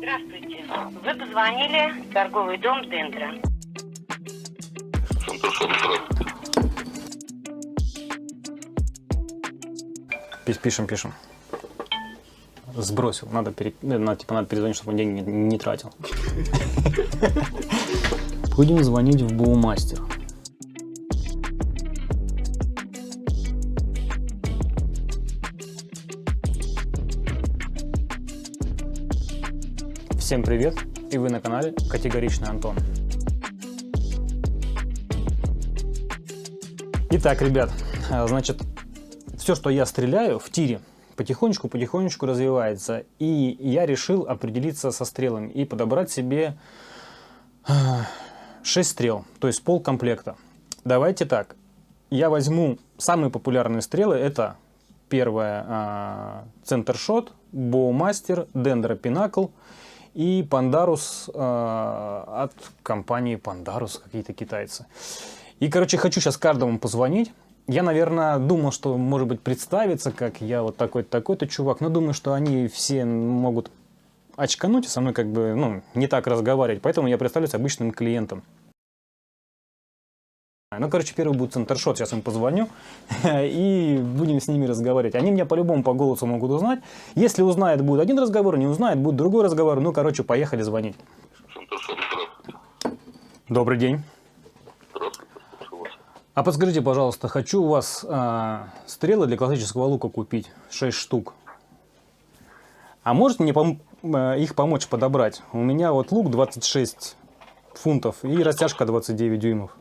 Здравствуйте. Вы позвонили в торговый дом Дендра. Пишем. Сбросил. Надо перезвонить, чтобы он деньги не тратил. Будем звонить в Боумастер. Всем привет, и вы на канале Категоричный Антон. Итак, ребят, значит, все, что я стреляю в тире, потихонечку развивается, и я решил определиться со стрелами и подобрать себе 6 стрел, то есть полкомплекта. Давайте так, я возьму самые популярные стрелы, это Центршот, Боумастер, Дендра Пинакл и Пандарус от компании Пандарус, какие-то китайцы. И, короче, хочу сейчас каждому позвонить. Я, наверное, думал, что, может быть, представиться, как я вот такой-то чувак, но думаю, что они все могут очкануть и со мной как бы, не так разговаривать, поэтому я представлюсь обычным клиентом. Ну, короче, первый будет Центршот, сейчас им позвоню и будем с ними разговаривать. Они меня по-любому по голосу могут узнать. Если узнает, будет один разговор, не узнает, будет другой разговор. Ну, короче, поехали звонить. Центршот, здравствуйте. Добрый день. Здравствуйте, слушаю вас. А подскажите, пожалуйста, хочу у вас стрелы для классического лука купить, 6 штук. А можете мне их помочь подобрать? У меня вот лук 26 фунтов и растяжка 29 дюймов.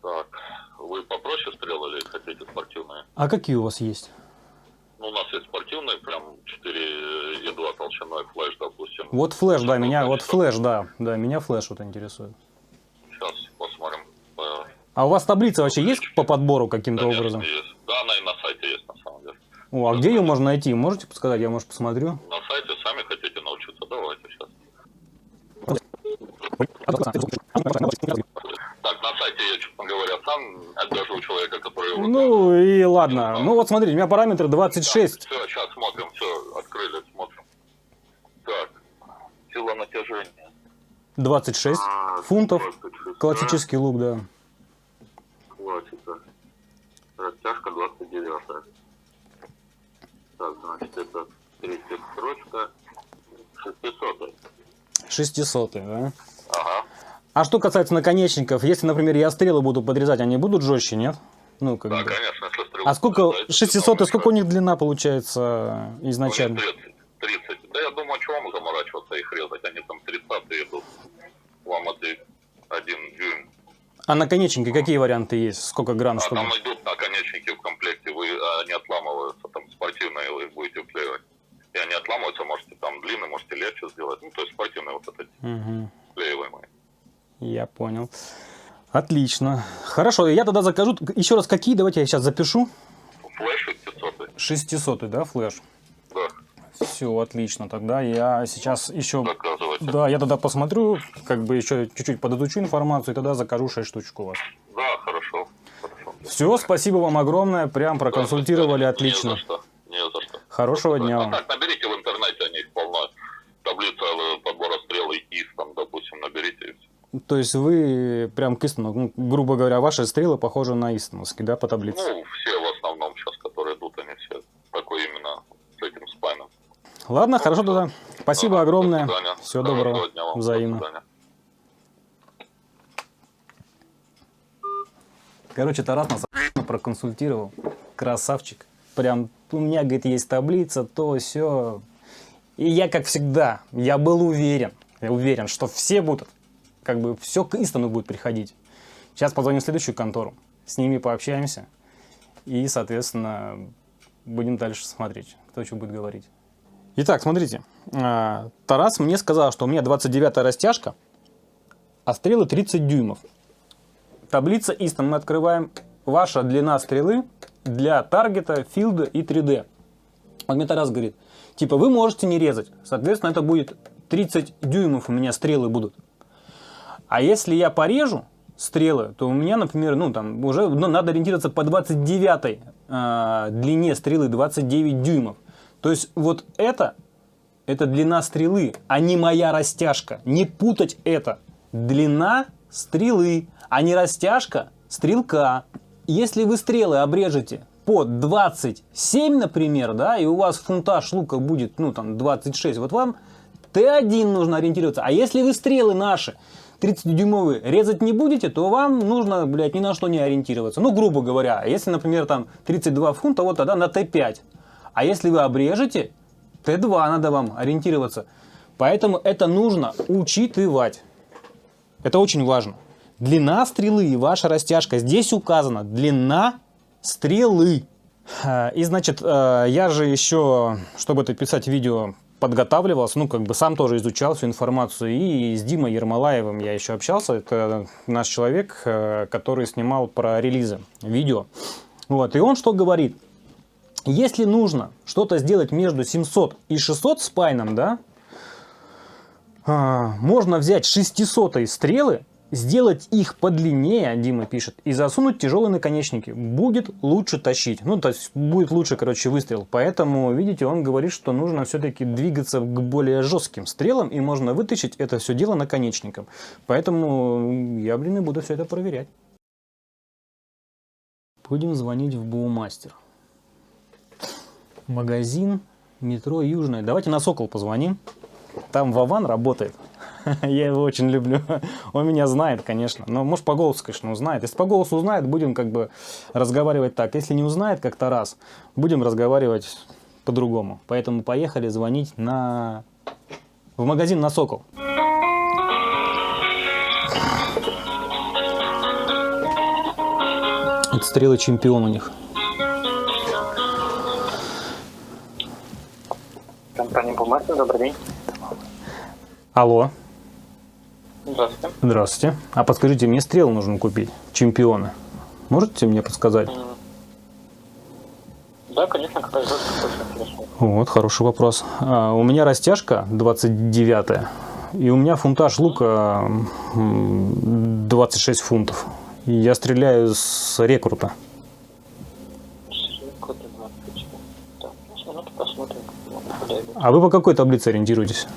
Так, вы попроще стрелы или хотите спортивные? А какие у вас есть? Ну, у нас есть спортивные, прям 4,2 толщиной флеш, допустим. Вот флеш, да, меня флеш вот интересует. Сейчас посмотрим. А у вас таблица вообще есть по подбору каким-то Конечно, образом? есть. Да, она и на сайте есть, на самом деле. О, а где ее можно найти? Можете подсказать? Я, может, посмотрю. На сайте сами хотите научиться? Давайте сейчас. Так, на сайте я, честно говоря, сам отдажу человека, который его... Ну и ладно. Ну вот смотрите, у меня параметры 26. Все, сейчас смотрим, все, открыли, смотрим. Так, сила натяжения. 26 фунтов. 26, Классический лук, да. Классика. Растяжка 29. Так, значит, это третья строчка. 600. 600, да? Ага. А что касается наконечников, если, например, я стрелы буду подрезать, они будут жестче, нет? Ну, как Да, бы. конечно, если стрелку А сколько, подрезать, 600, то сколько у них длина получается изначально? 30. Да я думаю, что вам заморачиваться их резать, они там 30 идут. Вам это 1 дюйм. А наконечники какие варианты есть? Сколько грамм, чтобы... Там идут наконечники в комплекте, они отламываются, там спортивные вы будете вклеивать. И они отламываются, можете там длинные, можете легче сделать. Ну, то есть спортивные вот эти вклеиваемые. Я понял. Отлично. Хорошо, я тогда закажу. Еще раз, какие? Давайте я сейчас запишу. Флеш 600. 600, да, флеш? Да. Все, отлично. Тогда я сейчас еще... Заказывайте. Да, я тогда посмотрю, как бы еще чуть-чуть подизучу информацию, и тогда закажу 6 штучек у вас. Да, хорошо. Все, спасибо вам огромное. Прям проконсультировали отлично. Не за что. Не за что. Хорошего дня вам. Так, наберите в интернете, они их полно. Таблица подбора стрел и ИС, там, допустим, наберите. И все. То есть вы прям к Истону, ну, грубо говоря, ваши стрелы похожи на истоновские, да, по таблице? Ну, все в основном сейчас, которые идут, они все такой именно с этим спайном. Ладно, хорошо тогда. Спасибо огромное. До свидания. Всего Хорошего доброго. дня вам. Взаимно. До свидания. Короче, Тарас нас проконсультировал. Красавчик. Прям у меня, говорит, есть таблица, то, все. И я, как всегда, я был уверен, что все будут, как бы, все к Истону будет приходить. Сейчас позвоним в следующую контору, с ними пообщаемся. И, соответственно, будем дальше смотреть, кто что будет говорить. Итак, смотрите. Тарас мне сказал, что у меня 29-я растяжка, а стрелы 30 дюймов. Таблица Истон мы открываем. Ваша длина стрелы для таргета, филда и 3D. Вот мне Тарас говорит, типа, вы можете не резать. Соответственно, это будет 30 дюймов у меня стрелы будут. А если я порежу стрелы, то у меня, например, там уже надо ориентироваться по 29 длине стрелы, 29 дюймов. То есть вот это это длина стрелы, а не моя растяжка. Не путать это. Длина стрелы, а не растяжка стрелка. Если вы стрелы обрежете под 27, например, да, и у вас фунтаж лука будет, ну, там, 26, вот вам Т1 нужно ориентироваться. А если вы стрелы наши 30-дюймовые резать не будете, то вам нужно, блядь, ни на что не ориентироваться. Ну, грубо говоря, если, например, там 32 фунта, вот тогда на Т5. А если вы обрежете, Т2 надо вам ориентироваться. Поэтому это нужно учитывать. Это очень важно. Длина стрелы и ваша растяжка. Здесь указана длина стрелы. И, значит, я же еще, чтобы это писать видео, подготавливался, ну, как бы сам тоже изучал всю информацию. И с Димой Ермолаевым я еще общался. Это наш человек, который снимал про релизы видео. Вот. И он что говорит? Если нужно что-то сделать между 700 и 600 спайном, да, можно взять 600-е стрелы, сделать их подлиннее, Дима пишет, и засунуть тяжелые наконечники. Будет лучше тащить. Ну, то есть будет лучше, короче, выстрел. Поэтому, видите, он говорит, что нужно все-таки двигаться к более жестким стрелам, и можно вытащить это все дело наконечником. Поэтому я, блин, и буду все это проверять. Будем звонить в Боумастер. Магазин, метро Южное. Давайте на Сокол позвоним. Там Вован работает. Я его очень люблю. Он меня знает, конечно. Но может по голосу, конечно, узнает. Если по голосу узнает, будем как бы разговаривать так. Если не узнает как-то раз, будем разговаривать по-другому. Поэтому поехали звонить в магазин на Сокол. Это стрелы Чемпион у них. Компания Боумастер, добрый день. Алло. Здравствуйте. Здравствуйте. А подскажите, мне стрелы нужно купить, Чемпионы. Можете мне подсказать? Да, конечно, как раз очень интересно. Вот, хороший вопрос. У меня растяжка 29-я, и у меня фунтаж лука 26 фунтов. И я стреляю с рекрута. Так, минуту посмотрим. А вы по какой таблице ориентируетесь?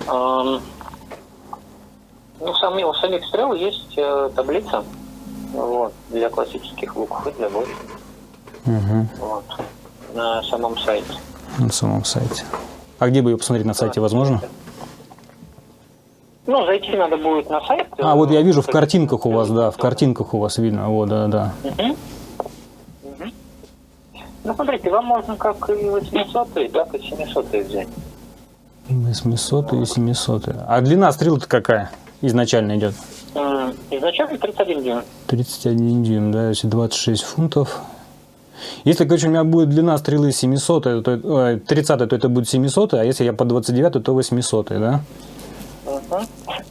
Ну, у самих стрел есть таблица, вот, для классических луков и для боя. Угу. Вот, на самом сайте. На самом сайте. А где бы ее посмотреть на сайте, возможно? Ну, зайти надо будет на сайт. А, вот я вижу в картинках у вас, да, в картинках у вас видно. Вот, да. Угу. Ну, смотрите, вам можно как и 800-е, так и 700-е взять. 800 и 700. А длина стрелы-то какая изначально идет? Изначально 31 дюйм. 31 дюйм, да, если 26 фунтов. Если, короче, у меня будет длина стрелы 700, то 30, то это будет 700, а если я по 29, то 800, да? Угу.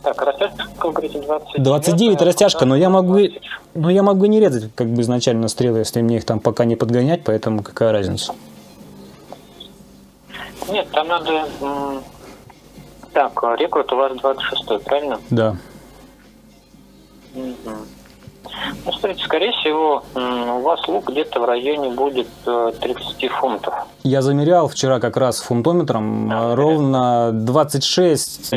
Так, растяжка, как вы говорите, 29. 29 растяжка, но я могу и не резать как бы изначально стрелы, если мне их там пока не подгонять, поэтому какая разница? Нет, там надо... Так, рекрут у вас 26-й, правильно? Да. Угу. Ну, смотрите, скорее всего, у вас лук где-то в районе будет 30 фунтов. Я замерял вчера как раз фунтометром, ровно 26,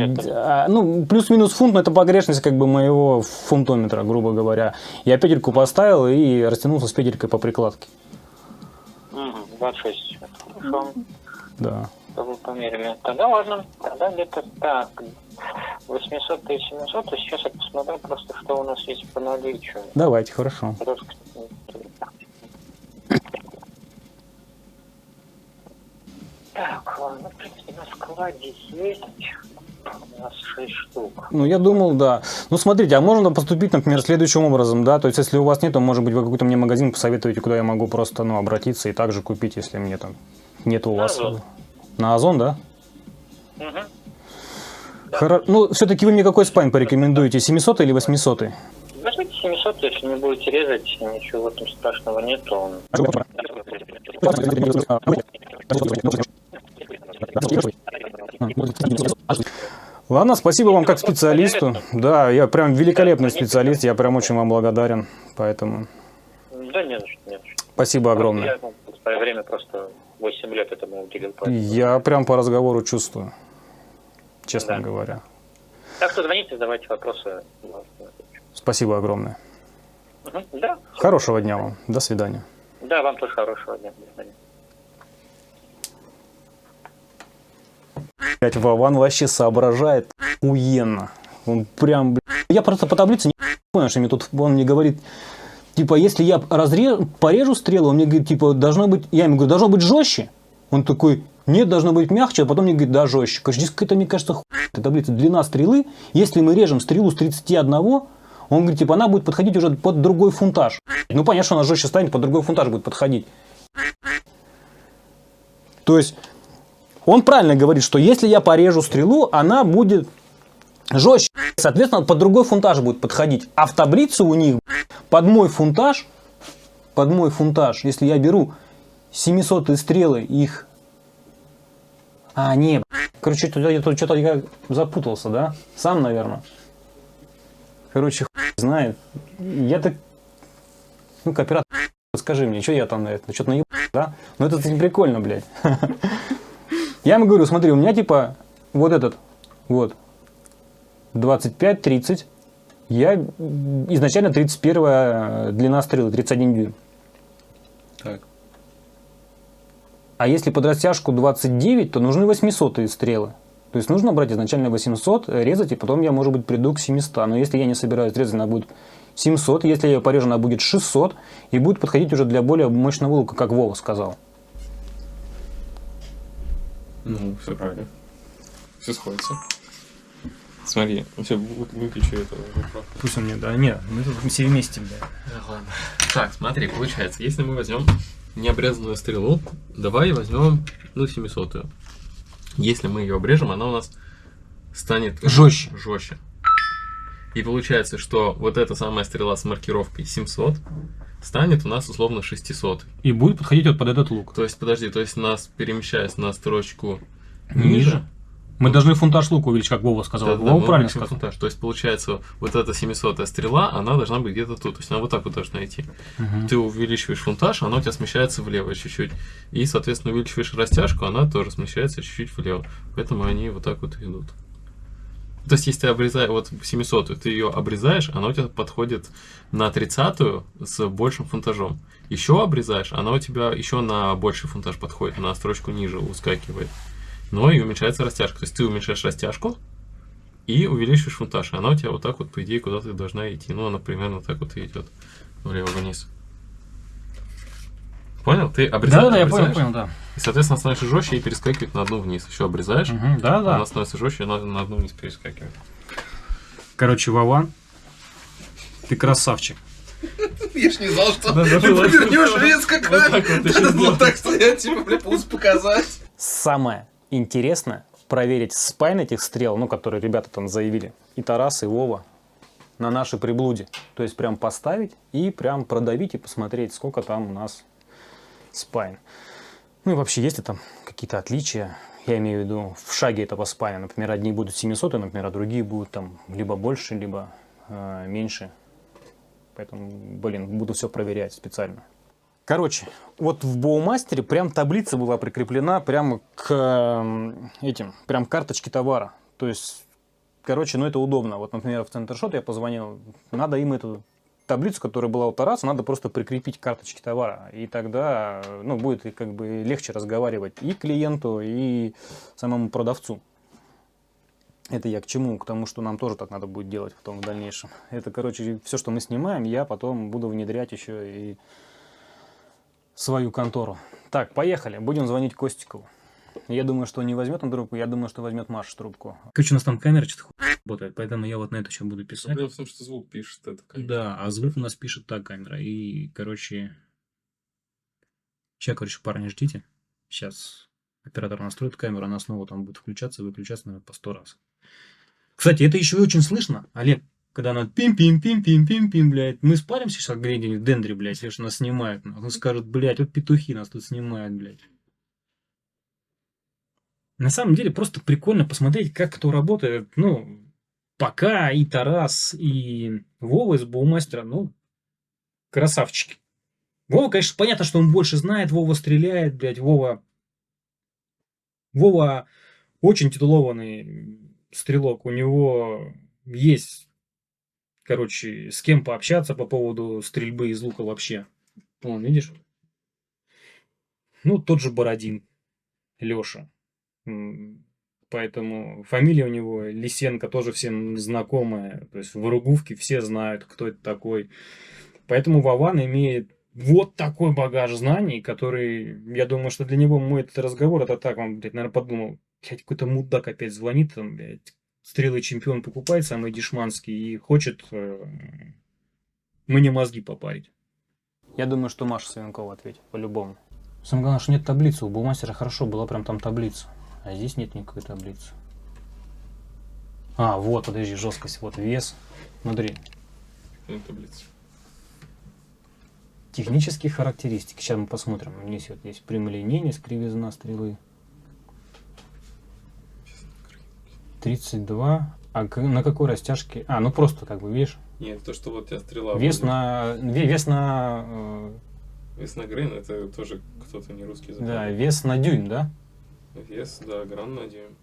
ну, плюс-минус фунт, но это погрешность как бы моего фунтометра, грубо говоря. Я петельку поставил и растянулся с петелькой по прикладке. 26. Хорошо. Да. Вы померили. Тогда ладно. Тогда где-то так. 800 и 700. Сейчас я посмотрю просто, что у нас есть по наличию. Давайте, хорошо. Так, ну, в принципе, на складе есть. У нас 6 штук. Ну, я думал, да. Ну, смотрите, а можно поступить, например, следующим образом, да? То есть, если у вас нет, то, может быть, вы какой-то мне магазин посоветуете, куда я могу просто, ну, обратиться и также купить, если мне там нет у вас. На Озон, да? Угу. Ну, все-таки вы мне какой спайн порекомендуете, 700 или 800? Возьмите 700, если не будете резать, ничего в этом страшного нету. Ладно, спасибо вам как специалисту. Да, я прям великолепный специалист, я прям очень вам благодарен, поэтому... Да, не за что, нет. Спасибо огромное. Я в свое время просто 8 8 лет этому уделил. Я прям по разговору чувствую, честно Да. говоря. Так что звоните, задавайте вопросы. Спасибо огромное. Да. Хорошего дня вам. До свидания. Да, вам тоже хорошего дня. До свидания. Блять, Вован вообще соображает охуенно. Он прям, блядь. Я просто по таблице не понял, что мне тут он мне говорит, типа, если я порежу стрелу, он мне говорит, типа, должно быть, я ему говорю, должно быть жестче. Он такой, нет, должно быть мягче, а потом мне говорит, да, жестче. Короче, здесь какая-то, мне кажется, хуйня таблица. Длина стрелы, если мы режем стрелу с 31, он говорит, типа, она будет подходить уже под другой фунтаж. Ну, понятно, что она жестче станет, под другой фунтаж будет подходить. То есть, он правильно говорит, что если я порежу стрелу, она будет жестче. Соответственно, под другой фунтаж будет подходить. А в таблице у них под мой фунтаж, если я беру 700 стрелы, их... не, короче, что-то я запутался, да? Сам, наверное. Короче, знает. Я так... Ну, кооператор, скажи мне, что я там на это? Что-то наебал, да? Ну, это не прикольно, блядь. Я ему говорю, смотри, у меня типа вот этот, вот, 25-30. Я изначально 31 длина стрелы, 31 дюйм. Так. А если под растяжку 29, то нужны 800 стрелы. То есть нужно брать изначально 800, резать, и потом я, может быть, приду к 700. Но если я не собираюсь резать, она будет 700. Если я ее порежу, она будет 600. И будет подходить уже для более мощного лука, как Вова сказал. Ну, все правильно. Все сходится. Смотри, все, выключи это. Пусть он мне, да, нет, мы тут все вместе, бля. Ладно. Так, смотри, получается, если мы возьмем необрезанную стрелу, давай возьмем, 700-ю. Если мы ее обрежем, она у нас станет Жестче. жестче. И получается, что вот эта самая стрела с маркировкой 700 станет у нас условно 600. И будет подходить вот под этот лук. То есть, подожди, нас перемещаясь на строчку ниже. Мы должны фунтаж лука увеличить, как Вова сказал. Вова правильно сказал. Фунтаж. То есть, получается, вот эта 700-я стрела, она должна быть где-то тут. То есть, она вот так вот должна идти. Ты увеличиваешь фунтаж, она у тебя смещается влево чуть-чуть. И, соответственно, увеличиваешь растяжку, она тоже смещается чуть-чуть влево. Поэтому они вот так вот идут. То есть, если ты обрезаешь, вот 700-ю, ты ее обрезаешь, она у тебя подходит на 30-ю с большим фунтажом. Еще обрезаешь, она у тебя еще на больший фунтаж подходит, на строчку ниже ускакивает. Но и уменьшается растяжка. То есть, ты уменьшаешь растяжку и увеличиваешь фунтаж. И она у тебя вот так вот, по идее, куда-то должна идти. Ну, она примерно вот так вот и идет влево-вниз. Понял? Ты обрезаешь? Да, я понял, да. И, соответственно, становится жестче и перескакивает на одну вниз. Еще обрезаешь, она становится жестче и на одну вниз перескакивает. Короче, Вован, ты красавчик. Я ж не знал, что ты повернешь резко камеру. Надо было так стоять, типа, бля, пусть показать. Самое интересное проверить спайн этих стрел, которые ребята там заявили, и Тарас, и Вова, на нашей приблуде. То есть прям поставить и прям продавить и посмотреть, сколько там у нас спайн. Ну и вообще, есть ли там какие-то отличия, я имею в виду в шаге этого спайна. Например, одни будут 700, например, а другие будут там либо больше, либо меньше. Поэтому, буду все проверять специально. Короче, вот в Боумастере прям таблица была прикреплена прямо к прям карточке товара. То есть, короче, это удобно. Вот, например, в Центршот я позвонил, надо им эту таблицу, которая была у Тараса, надо просто прикрепить к карточке товара. И тогда, будет как бы легче разговаривать и клиенту, и самому продавцу. Это я к чему? К тому, что нам тоже так надо будет делать потом в дальнейшем. Это, короче, все, что мы снимаем, я потом буду внедрять еще и свою контору. Так, поехали. Будем звонить Костикову. Я думаю, что он не возьмет он трубку, я думаю, что возьмет Маша трубку. Короче, у нас там камера что-то работает, поэтому я вот на это еще буду писать. Проблема в том, что звук пишет эта камера. Да, а звук у нас пишет та камера. И, короче... Сейчас, парни, ждите. Сейчас оператор настроит камеру, она снова там будет включаться и выключаться, наверное, по 100 раз. Кстати, это еще и очень слышно, Олег, когда она пим-пим-пим-пим-пим-пим, блядь. Мы спаримся сейчас где-нибудь в Дендре, блядь, если нас снимают. Он скажет, блядь, вот петухи нас тут снимают, блядь. На самом деле, просто прикольно посмотреть, как кто работает. Пока и Тарас, и Вова из Боумастера, красавчики. Вова, конечно, понятно, что он больше знает, Вова стреляет, блядь, Вова Вова очень титулованный стрелок. У него есть, короче, с кем пообщаться по поводу стрельбы из лука вообще. Вон, видишь? Ну, тот же Бородин, Леша. Поэтому фамилия у него Лисенко тоже всем знакомая. То есть в Уругувке все знают, кто это такой. Поэтому Вован имеет вот такой багаж знаний, который, я думаю, что для него мой этот разговор, это так, он, блядь, наверное, подумал, блядь, какой-то мудак опять звонит, там, блядь, стрелы чемпион покупает, самый дешманский, и хочет мне мозги попарить. Я думаю, что Маша Савенкова ответит, по-любому. Самое главное, что нет таблицы. У Булмастера хорошо была прям там таблица. А здесь нет никакой таблицы. А, вот, подожди, жесткость. Вот вес. Смотри. Таблица. Технические характеристики. Сейчас мы посмотрим. Здесь вот есть прямолинейность, кривизна стрелы. 32. А на какой растяжке? А, ну просто как бы, видишь? Нет, то, что вот у тебя стрела... Вес на грейн, это тоже кто-то не русский язык. Да, вес на дюйм, да? Вес, да, грамм на дюйм.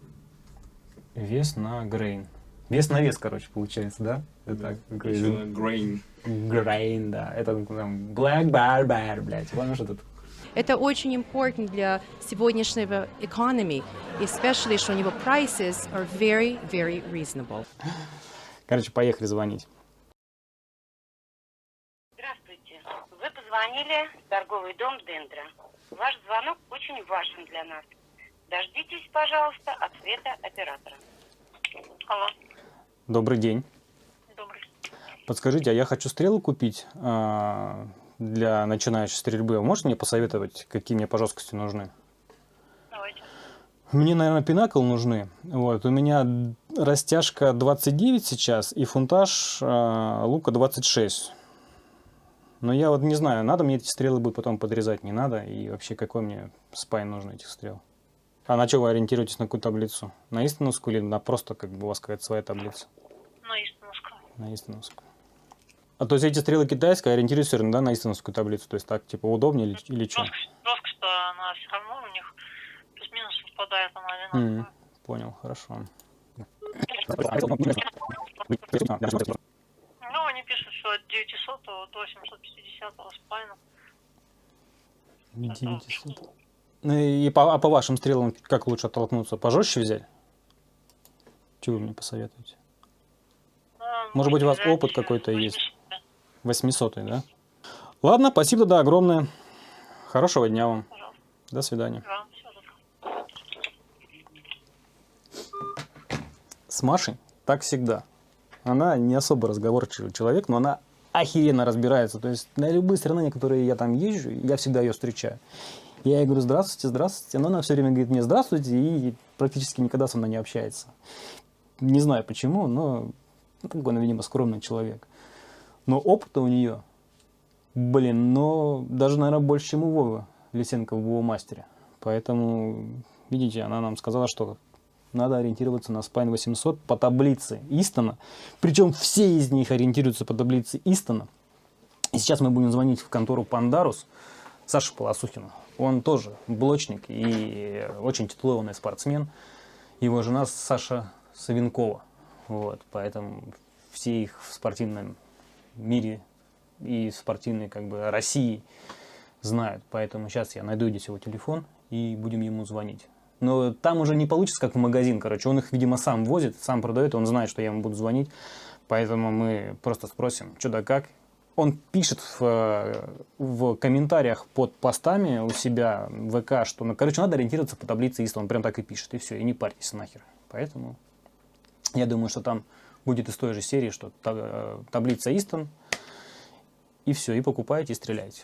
Вес на грейн. Вес на вес, короче, получается, да? Это так. Еще на грейн. Грейн, да. Это там Black Barber, блядь. Помнишь этот? Это очень important для сегодняшнего economy, especially, что у него prices are very, very reasonable. Короче, поехали звонить. Здравствуйте. Вы позвонили в торговый дом Дендра. Ваш звонок очень важен для нас. Дождитесь, пожалуйста, ответа оператора. Алло. Добрый день. Добрый. Подскажите, а я хочу стрелы купить для начинающей стрельбы. Можете мне посоветовать, какие мне по жесткости нужны? Давайте. Мне, наверное, пинакл нужны. Вот. У меня растяжка 29 сейчас и фунтаж лука 26. Но я вот не знаю, надо мне эти стрелы будет потом подрезать, не надо. И вообще, какой мне спайн нужен этих стрел? А на что вы ориентируетесь, на какую таблицу? На Истоновскую или на просто, как бы у вас какая-то своя таблица? На Истоновскую. На Истоновскую. А то есть эти стрелы китайские, ориентируюсь все равно, да, на Истоновскую таблицу? То есть так, типа, удобнее или что? Жесткость-то она все равно у них плюс-минус совпадает, она одинаковая. Понял, хорошо. Ну, они пишут, что от 900 до 750 спайна. 900. Ну и по вашим стрелам как лучше оттолкнуться? Пожестче взять? Чего вы мне посоветуете? Может быть, у вас опыт какой-то есть? 800, да? Ладно, спасибо тогда огромное. Хорошего дня вам. Пожалуйста. До свидания. Да, всё, добро. С Машей так всегда. Она не особо разговорчивый человек, но она охеренно разбирается. То есть на любые страны, на которые я там езжу, я всегда ее встречаю. Я ей говорю: здравствуйте, здравствуйте. Но она все время говорит мне здравствуйте и практически никогда со мной не общается. Не знаю почему, но такой она, видимо, скромный человек. Но опыта у нее, но даже, наверное, больше, чем у Вовы Лисенко в Булмастере. Поэтому, видите, она нам сказала, что надо ориентироваться на Spine 800 по таблице Истона. Причем все из них ориентируются по таблице Истона. И сейчас мы будем звонить в контору Пандарус Саше Полосухину. Он тоже блочник и очень титулованный спортсмен. Его жена Саша Савенкова. Вот, поэтому все их в спортивном мире и в спортивной, как бы, России знают. Поэтому сейчас я найду здесь его телефон и будем ему звонить. Но там уже не получится, как в магазин, короче. Он их, видимо, сам возит, сам продает, он знает, что я ему буду звонить. Поэтому мы просто спросим, что да как. Он пишет в комментариях под постами у себя в ВК, что, ну, короче, надо ориентироваться по таблице Истон. Он прям так и пишет, и все, и не парьтесь нахер. Поэтому я думаю, что там будет из той же серии, что таблица Истон, и все, и покупаете, и стреляете.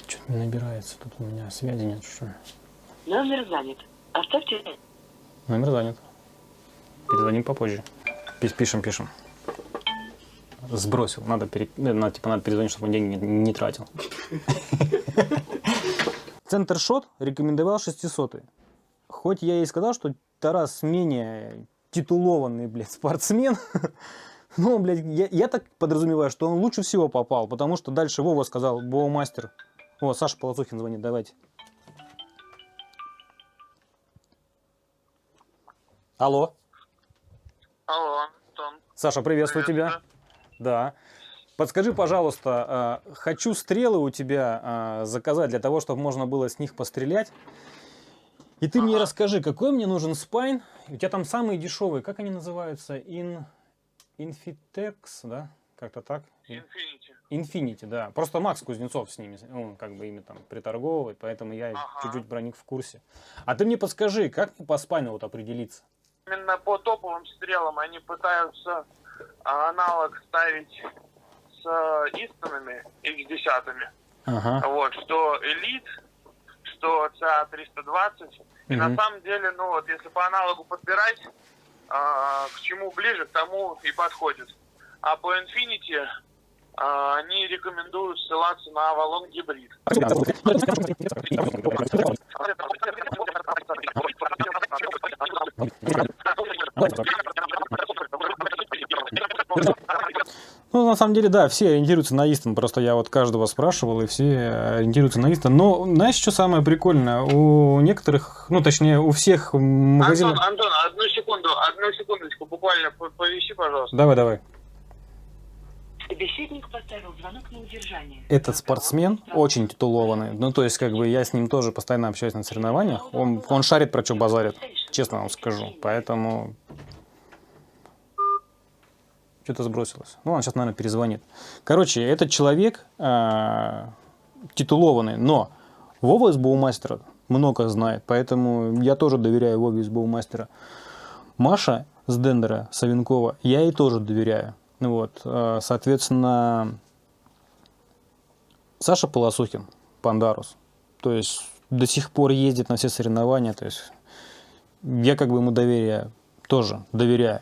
Что-то не набирается, тут у меня связи нет, что ли. Номер занят. Оставьте. Номер занят. Перезвоним попозже. Пишем. Сбросил. Надо перезвонить, чтобы он деньги не тратил. Центр Шот рекомендовал 600. Хоть я и сказал, что Тарас менее титулованный, блядь, спортсмен, но, блядь, я так подразумеваю, что он лучше всего попал, потому что дальше Вова сказал, Боумастер. О, Саша Полосухин звонит, давайте. Алло. Алло, Антон. Саша, приветствую тебя. Да. Подскажи, пожалуйста, хочу стрелы у тебя заказать для того, чтобы можно было с них пострелять. И ты мне расскажи, какой мне нужен спайн? У тебя там самые дешевые, как они называются? Infitex, да? Как-то так? Infinity, да. Просто Макс Кузнецов с ними, он как бы ими там приторговывает, поэтому я чуть-чуть про них в курсе. А ты мне подскажи, как мне по спайну вот определиться? Именно по топовым стрелам они пытаются аналог ставить с Истонами, X10. Ага. Вот, что Элит, что CA320. И на самом деле, ну вот, если по аналогу подбирать, к чему ближе, к тому и подходит. А по Infinity они рекомендуют ссылаться на Avalon Hybrid. Ну, на самом деле, да, все ориентируются на Истон. Просто я вот каждого спрашивал, и все ориентируются на Истон. Но, знаешь, что самое прикольное? У некоторых, ну, точнее, у всех магазинов... Антон, одну секундочку, буквально повиси, пожалуйста. Давай. Собеседник поставил звонок на удержание. Этот спортсмен очень титулованный. Ну, то есть, как бы, я с ним тоже постоянно общаюсь на соревнованиях. Он шарит, про что базарит, честно вам скажу. Поэтому... Что-то сбросилось. Ну, он сейчас, наверное, перезвонит. Короче, этот человек титулованный, но Вова из Боумастера много знает, поэтому я тоже доверяю Вове из Боумастера. Маша с Дендера, Савенкова, я ей тоже доверяю. Вот, соответственно, Саша Полосухин, Пандарус, то есть до сих пор ездит на все соревнования, то есть я как бы ему тоже доверяю.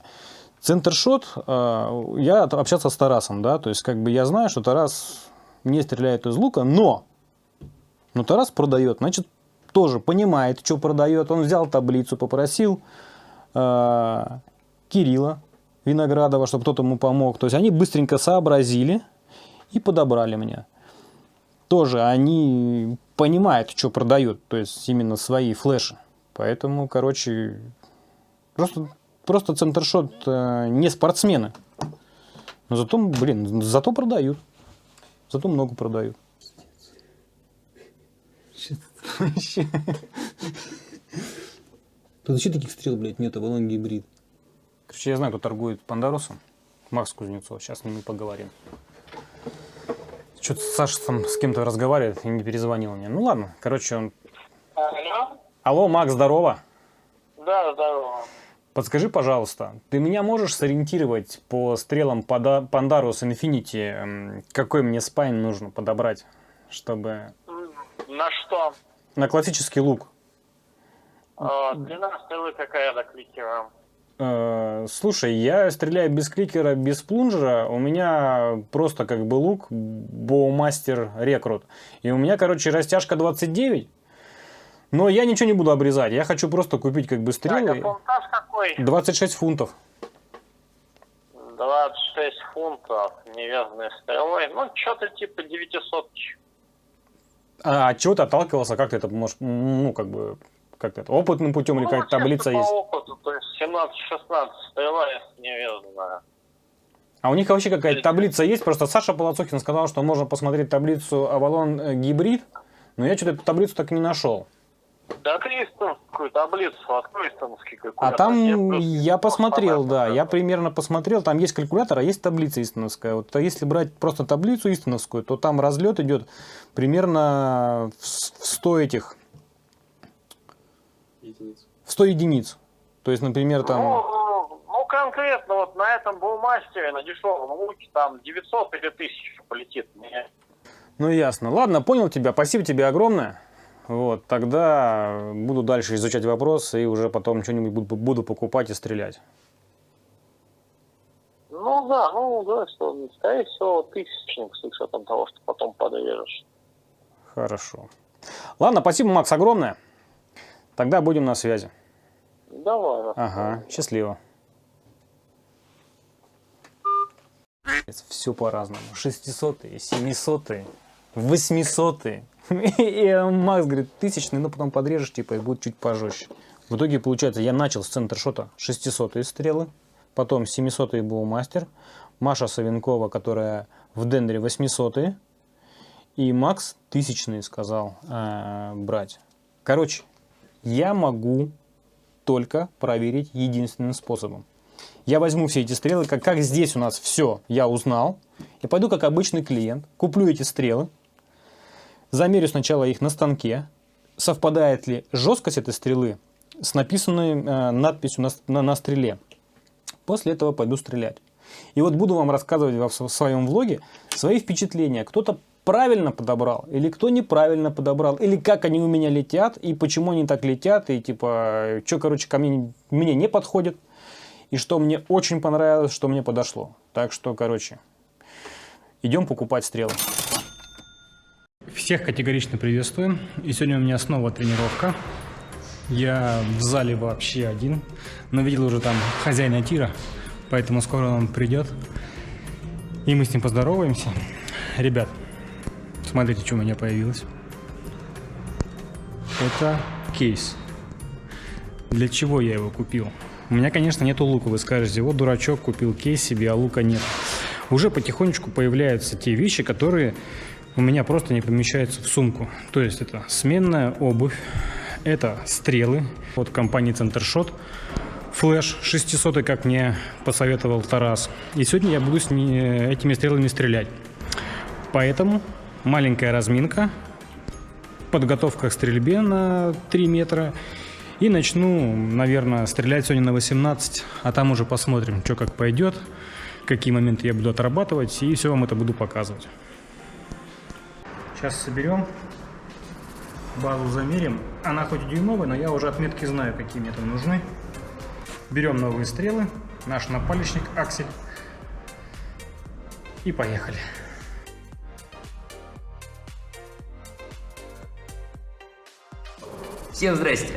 Центршот, я общался с Тарасом, да, то есть как бы я знаю, что Тарас не стреляет из лука, но Тарас продает, значит, тоже понимает, что продает. Он взял таблицу, попросил Кирилла Виноградова, чтобы кто-то ему помог. То есть они быстренько сообразили и подобрали мне. Тоже они понимают, что продают, то есть именно свои флеши. Поэтому, короче, просто Центршот не спортсмены. Но зато продают. Зато много продают. Тут вообще таких стрел, блядь, нет, Avalon Hybrid. Короче, я знаю, кто торгует Пандарусом. Макс Кузнецов. Сейчас с ним поговорим. Что-то Саша там с кем-то разговаривает и не перезвонил мне. Ну ладно, короче, он... Алло? Алло, Макс, здорово. Да, здорово. Подскажи, пожалуйста, ты меня можешь сориентировать по стрелам Pandarus Infinity, какой мне спайн нужно подобрать, чтобы... На что? На классический лук. Длина стрелы какая до кликера? Слушай, я стреляю без кликера, без плунжера. У меня просто как бы лук Боумастер Рекрут. И у меня, короче, растяжка 29. Но я ничего не буду обрезать. Я хочу просто купить как бы стрелы. Так, а фунтаж какой? 26 фунтов. 26 фунтов невязанной стрелой. Ну, что-то типа 900. А от чего ты отталкивался? Как ты это можешь, ну, как бы, как-то это, опытным путем или какая-то таблица по есть? опыту, то есть 17-16 стрела, если невязанная. А у них вообще какая-то таблица есть? Просто Саша Полосухин сказал, что можно посмотреть таблицу Avalon Hybrid, но я что-то эту таблицу так и не нашел. Да, кристаллскую таблицу, открой истонский калькулятор. А там я посмотрел, да, я примерно посмотрел, там есть калькулятор, а есть таблица истоновская. Вот если брать просто таблицу истоновскую, то там разлет идет примерно в 100 этих... Единиц. В 100 единиц. То есть, например, там... Ну, конкретно вот на этом Боумастере, на дешевом луке, там 900 или 1000 полетит. Ну, ясно. Ладно, понял тебя, спасибо тебе огромное. Вот, тогда буду дальше изучать вопрос и уже потом что-нибудь буду покупать и стрелять. Ну да, что, скорее всего, тысячник с учетом того, что потом подвяжешь. Хорошо. Ладно, спасибо, Макс, огромное. Тогда будем на связи. Давай. Ага, счастливо. Все по-разному. 600-е, 700-е, 800-е. И Макс говорит, 1000-й, но потом подрежешь, типа, и будет чуть пожестче. В итоге, получается, я начал с центршота 600-е стрелы, потом 700-й Боумастер, Маша Савенкова, которая в Дендре 800-е, и Макс 1000-е сказал брать. Короче, я могу только проверить единственным способом. Я возьму все эти стрелы, как здесь у нас все я узнал, и пойду как обычный клиент, куплю эти стрелы, замерю сначала их на станке, совпадает ли жесткость этой стрелы с написанной надписью на стреле. После этого пойду стрелять. И вот буду вам рассказывать в своем влоге свои впечатления. Кто-то правильно подобрал, или кто неправильно подобрал, или как они у меня летят, и почему они так летят, и типа, что, короче, мне не подходит, и что мне очень понравилось, что мне подошло. Так что, короче, идем покупать стрелы. Всех категорично приветствую. И сегодня у меня снова тренировка. Я в зале вообще один, но видел уже там хозяина тира, поэтому скоро он придет, и мы с ним поздороваемся. Ребят, смотрите, что у меня появилось. Это кейс. Для чего я его купил? У меня, конечно, нету лука. Вы скажете, вот дурачок, купил кейс себе, а лука нет. Уже потихонечку появляются те вещи, которые у меня просто не помещаются в сумку. То есть это сменная обувь, это стрелы от компании Центршот, флеш 600, как мне посоветовал Тарас. И сегодня я буду этими стрелами стрелять. Поэтому маленькая разминка, подготовка к стрельбе на 3 метра. И начну, наверное, стрелять сегодня на 18, а там уже посмотрим, что как пойдет, какие моменты я буду отрабатывать, и все вам это буду показывать. Сейчас соберем, базу замерим. Она хоть и дюймовая, но я уже отметки знаю, какие мне там нужны. Берем новые стрелы, наш напалечник аксель, и поехали. Всем здрасте!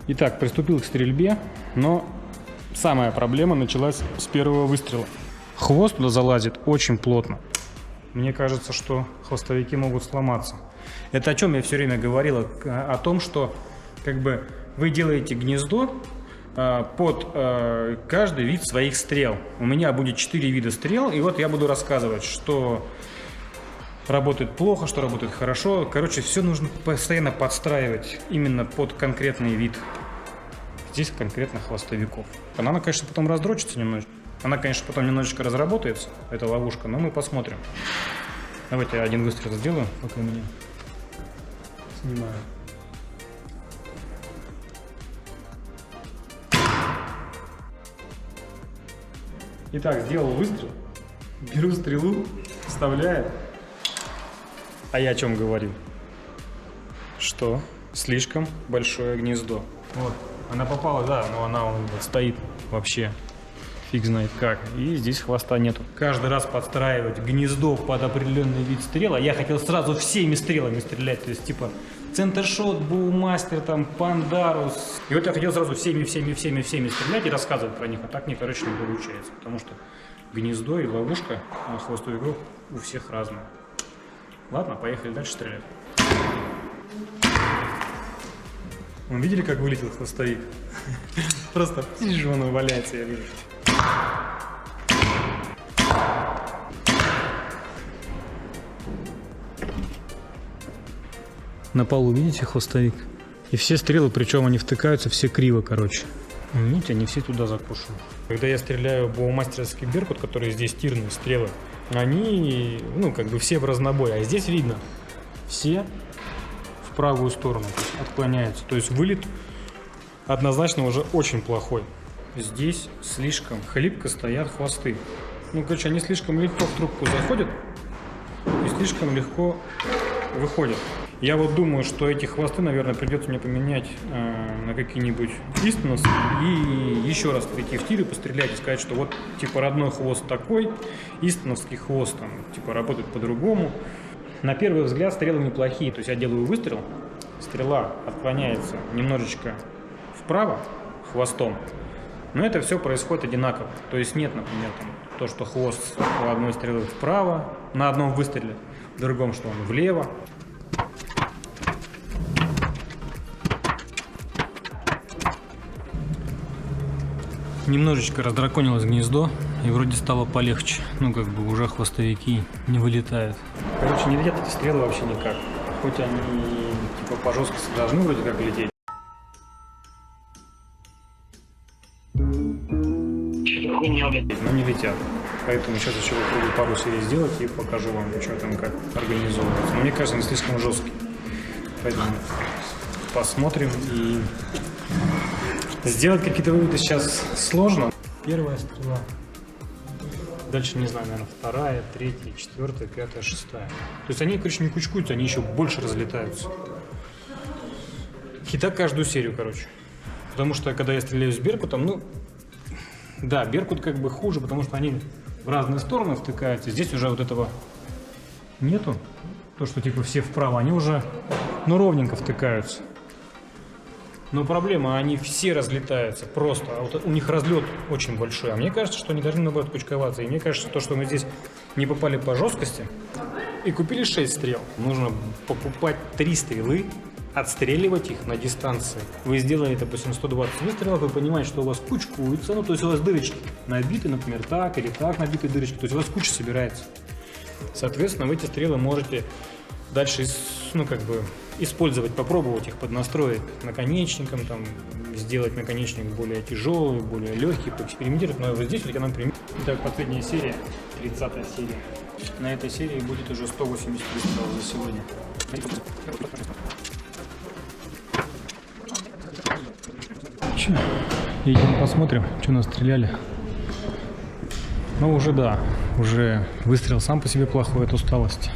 Итак, приступил к стрельбе, но самая проблема началась с первого выстрела. Хвост туда залазит очень плотно. Мне кажется, что хвостовики могут сломаться. Это о чем я все время говорил, о том, что как бы вы делаете гнездо под каждый вид своих стрел. У меня будет 4 вида стрел, и вот я буду рассказывать, что работает плохо, что работает хорошо. Короче, все нужно постоянно подстраивать именно под конкретный вид. Здесь конкретно хвостовиков. Она, конечно, потом раздрочится немножечко. Она, конечно, потом немножечко разработается, эта ловушка, но мы посмотрим. Давайте один выстрел сделаю, пока меня снимаю. Итак, сделал выстрел. Беру стрелу, вставляю. А я о чем говорил? Что слишком большое гнездо. Вот, она попала, да, но она стоит вообще фиг знает как. И здесь хвоста нету. Каждый раз подстраивать гнездо под определенный вид стрел. А я хотел сразу всеми стрелами стрелять. То есть типа Центршот, Боумастер, там, Пандарус. И вот я хотел сразу всеми стрелять и рассказывать про них. А так мне, короче, не получается. Потому что гнездо и ловушка хвостовиков у всех разные. Ладно, поехали дальше стрелять. Вы видели, как вылетел хвостовик? Просто птичь он валяется, я вижу. На полу видите хвостовик? И все стрелы, причем они втыкаются все криво, короче. Видите, они все туда закушены. Когда я стреляю боумастерский беркут, которые здесь тирные стрелы, они, ну, как бы все в разнобой. А здесь видно, все в правую сторону отклоняются. То есть вылет однозначно уже очень плохой. Здесь слишком хлипко стоят хвосты. Ну, короче, они слишком легко в трубку заходят и слишком легко выходят. Я вот думаю, что эти хвосты, наверное, придется мне поменять на какие-нибудь Истонс и еще раз прийти в тир и пострелять и сказать, что вот типа родной хвост такой, истоновский хвост там типа работает по-другому. На первый взгляд стрелы неплохие, то есть я делаю выстрел, стрела отклоняется немножечко вправо хвостом, Но это все происходит одинаково. То есть нет, например, там, то, что хвост у одной стрелы вправо на одном выстреле, в другом, что он влево. Немножечко раздраконилось гнездо, и вроде стало полегче. Ну, как бы уже хвостовики не вылетают. Короче, не летят эти стрелы вообще никак. Хоть они типа по жесткости должны вроде как лететь. Но не летят. Поэтому сейчас еще попробую пару серий сделать и покажу вам, что там как организовывается. Но мне кажется, они слишком жесткие. Поэтому посмотрим и... Сделать какие-то выводы сейчас сложно. Первая стрела. Дальше, не знаю, наверное, вторая, третья, четвертая, пятая, шестая. То есть они, короче, не кучкуются, они еще больше разлетаются. И так каждую серию, короче. Потому что, когда я стреляю с беркутом, ну... Да, беркут как бы хуже, потому что они в разные стороны втыкаются. Здесь уже вот этого нету. То, что типа все вправо, они уже, ну, ровненько втыкаются. Но проблема, они все разлетаются просто, а вот у них разлет очень большой. А мне кажется, что они должны, наоборот, кучковаться. И мне кажется, то, что мы здесь не попали по жесткости и купили 6 стрел, нужно покупать 3 стрелы, отстреливать их на дистанции. Вы сделали, допустим, 120 выстрелов, вы понимаете, что у вас кучкуется, ну, то есть у вас дырочки набиты, например, так или так набиты дырочки, то есть у вас куча собирается. Соответственно, вы эти стрелы можете дальше, ну, как бы, использовать, попробовать их поднастроить наконечником, там, сделать наконечник более тяжелый, более легкий, поэкспериментировать. Но вот здесь вот я, например, итак, последняя серия, 30-я серия. На этой серии будет уже 180 выстрелов за сегодня. Че, идем посмотрим, что настреляли. Ну, уже да, уже выстрел сам по себе плохой от усталости.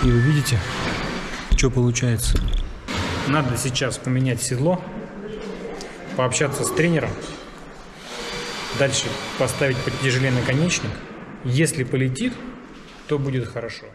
И вы видите, что получается. Надо сейчас поменять седло, пообщаться с тренером, дальше поставить потяжелее наконечник. Если полетит, то будет хорошо.